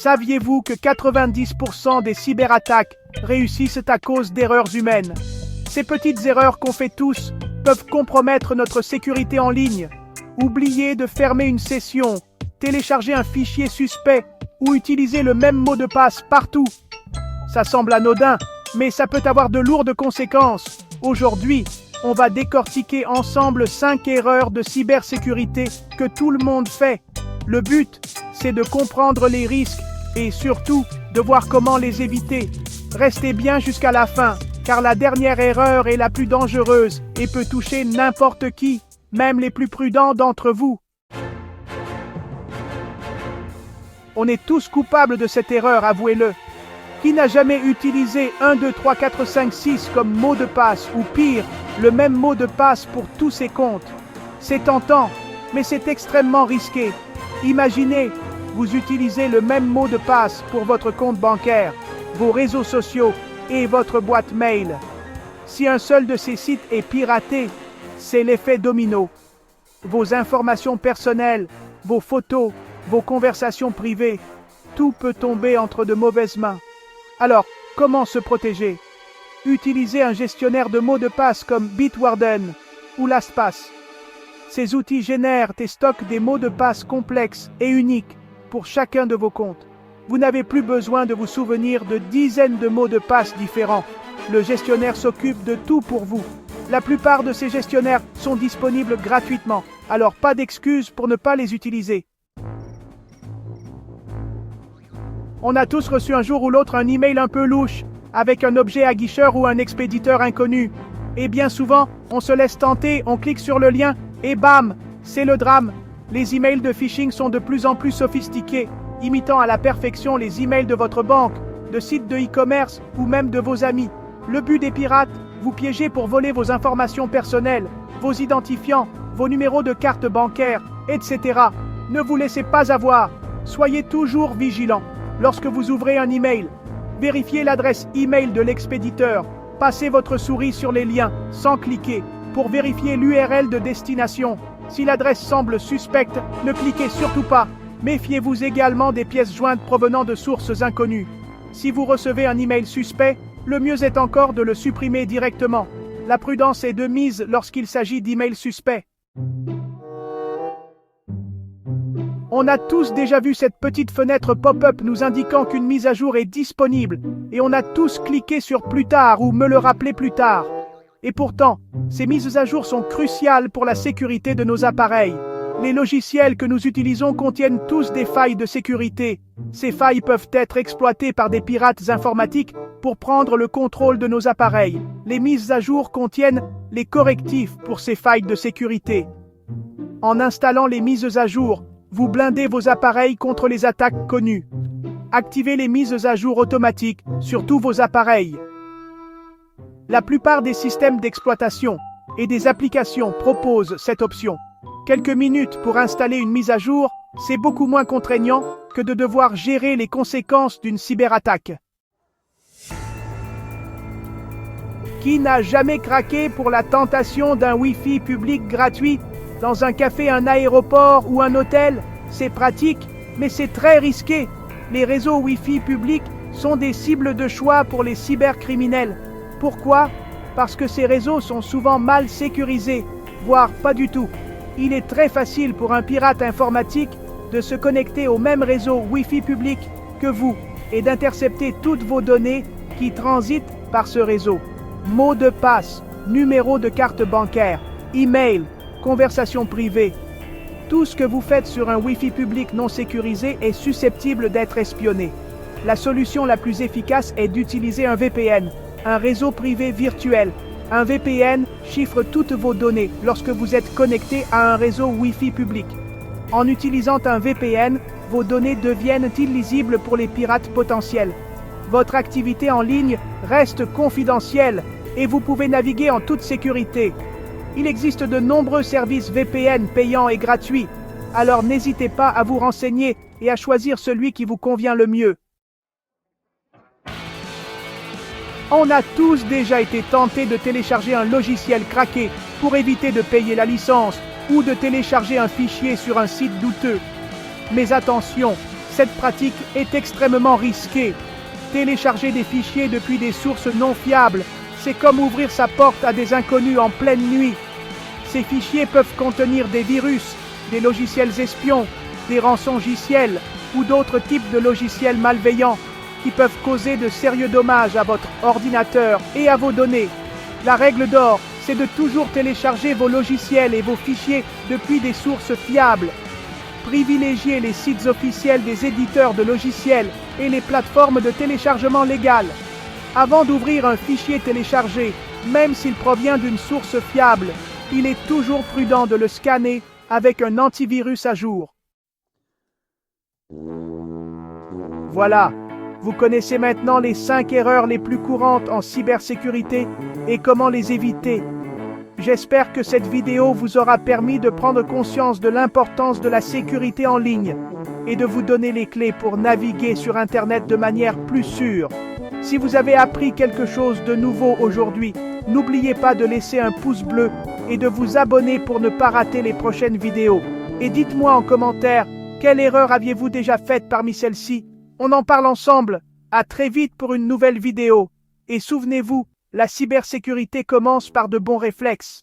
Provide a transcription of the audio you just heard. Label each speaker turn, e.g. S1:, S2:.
S1: Saviez-vous que 90% des cyberattaques réussissent à cause d'erreurs humaines? Ces petites erreurs qu'on fait tous peuvent compromettre notre sécurité en ligne. Oubliez de fermer une session, télécharger un fichier suspect ou utiliser le même mot de passe partout. Ça semble anodin, mais ça peut avoir de lourdes conséquences. Aujourd'hui, on va décortiquer ensemble 5 erreurs de cybersécurité que tout le monde fait. Le but, c'est de comprendre les risques et surtout de voir comment les éviter. Restez bien jusqu'à la fin, car la dernière erreur est la plus dangereuse et peut toucher n'importe qui, même les plus prudents d'entre vous. On est tous coupables de cette erreur, avouez-le. Qui n'a jamais utilisé 1, 2, 3, 4, 5, 6 comme mot de passe ou pire, le même mot de passe pour tous ses comptes? C'est tentant, mais c'est extrêmement risqué. Imaginez, vous utilisez le même mot de passe pour votre compte bancaire, vos réseaux sociaux et votre boîte mail. Si un seul de ces sites est piraté, c'est l'effet domino. Vos informations personnelles, vos photos, vos conversations privées, tout peut tomber entre de mauvaises mains. Alors, comment se protéger? Utilisez un gestionnaire de mots de passe comme Bitwarden ou LastPass. Ces outils génèrent et stockent des mots de passe complexes et uniques pour chacun de vos comptes. Vous n'avez plus besoin de vous souvenir de dizaines de mots de passe différents. Le gestionnaire s'occupe de tout pour vous. La plupart de ces gestionnaires sont disponibles gratuitement, alors pas d'excuses pour ne pas les utiliser. On a tous reçu un jour ou l'autre un email un peu louche, avec un objet aguicheur ou un expéditeur inconnu. Et bien souvent, on se laisse tenter, on clique sur le lien, et bam, c'est le drame. Les emails de phishing sont de plus en plus sophistiqués, imitant à la perfection les emails de votre banque, de sites de e-commerce ou même de vos amis. Le but des pirates, vous piéger pour voler vos informations personnelles, vos identifiants, vos numéros de carte bancaire, etc. Ne vous laissez pas avoir. Soyez toujours vigilants. Lorsque vous ouvrez un email, vérifiez l'adresse email de l'expéditeur. Passez votre souris sur les liens, sans cliquer, pour vérifier l'URL de destination. Si l'adresse semble suspecte, ne cliquez surtout pas. Méfiez-vous également des pièces jointes provenant de sources inconnues. Si vous recevez un email suspect, le mieux est encore de le supprimer directement. La prudence est de mise lorsqu'il s'agit d'emails suspects. On a tous déjà vu cette petite fenêtre pop-up nous indiquant qu'une mise à jour est disponible, et on a tous cliqué sur plus tard ou me le rappeler plus tard. Et pourtant, ces mises à jour sont cruciales pour la sécurité de nos appareils. Les logiciels que nous utilisons contiennent tous des failles de sécurité. Ces failles peuvent être exploitées par des pirates informatiques pour prendre le contrôle de nos appareils. Les mises à jour contiennent les correctifs pour ces failles de sécurité. En installant les mises à jour, vous blindez vos appareils contre les attaques connues. Activez les mises à jour automatiques sur tous vos appareils. La plupart des systèmes d'exploitation et des applications proposent cette option. Quelques minutes pour installer une mise à jour, c'est beaucoup moins contraignant que de devoir gérer les conséquences d'une cyberattaque. Qui n'a jamais craqué pour la tentation d'un Wi-Fi public gratuit dans un café, un aéroport ou un hôtel? C'est pratique, mais c'est très risqué. Les réseaux Wi-Fi publics sont des cibles de choix pour les cybercriminels. Pourquoi? Parce que ces réseaux sont souvent mal sécurisés, voire pas du tout. Il est très facile pour un pirate informatique de se connecter au même réseau Wi-Fi public que vous et d'intercepter toutes vos données qui transitent par ce réseau. Mots de passe, numéro de carte bancaire, email, conversation privée. Tout ce que vous faites sur un Wi-Fi public non sécurisé est susceptible d'être espionné. La solution la plus efficace est d'utiliser un VPN, un réseau privé virtuel. Un VPN chiffre toutes vos données lorsque vous êtes connecté à un réseau Wi-Fi public. En utilisant un VPN, vos données deviennent illisibles pour les pirates potentiels. Votre activité en ligne reste confidentielle et vous pouvez naviguer en toute sécurité. Il existe de nombreux services VPN payants et gratuits, alors n'hésitez pas à vous renseigner et à choisir celui qui vous convient le mieux. On a tous déjà été tentés de télécharger un logiciel craqué pour éviter de payer la licence ou de télécharger un fichier sur un site douteux. Mais attention, cette pratique est extrêmement risquée. Télécharger des fichiers depuis des sources non fiables, c'est comme ouvrir sa porte à des inconnus en pleine nuit. Ces fichiers peuvent contenir des virus, des logiciels espions, des rançongiciels ou d'autres types de logiciels malveillants qui peuvent causer de sérieux dommages à votre ordinateur et à vos données. La règle d'or, c'est de toujours télécharger vos logiciels et vos fichiers depuis des sources fiables. Privilégiez les sites officiels des éditeurs de logiciels et les plateformes de téléchargement légales. Avant d'ouvrir un fichier téléchargé, même s'il provient d'une source fiable, il est toujours prudent de le scanner avec un antivirus à jour. Voilà, vous connaissez maintenant les 5 erreurs les plus courantes en cybersécurité et comment les éviter. J'espère que cette vidéo vous aura permis de prendre conscience de l'importance de la sécurité en ligne et de vous donner les clés pour naviguer sur Internet de manière plus sûre. Si vous avez appris quelque chose de nouveau aujourd'hui, n'oubliez pas de laisser un pouce bleu et de vous abonner pour ne pas rater les prochaines vidéos. Et dites-moi en commentaire, quelle erreur aviez-vous déjà faite parmi celles-ci? On en parle ensemble. À très vite pour une nouvelle vidéo. Et souvenez-vous, la cybersécurité commence par de bons réflexes.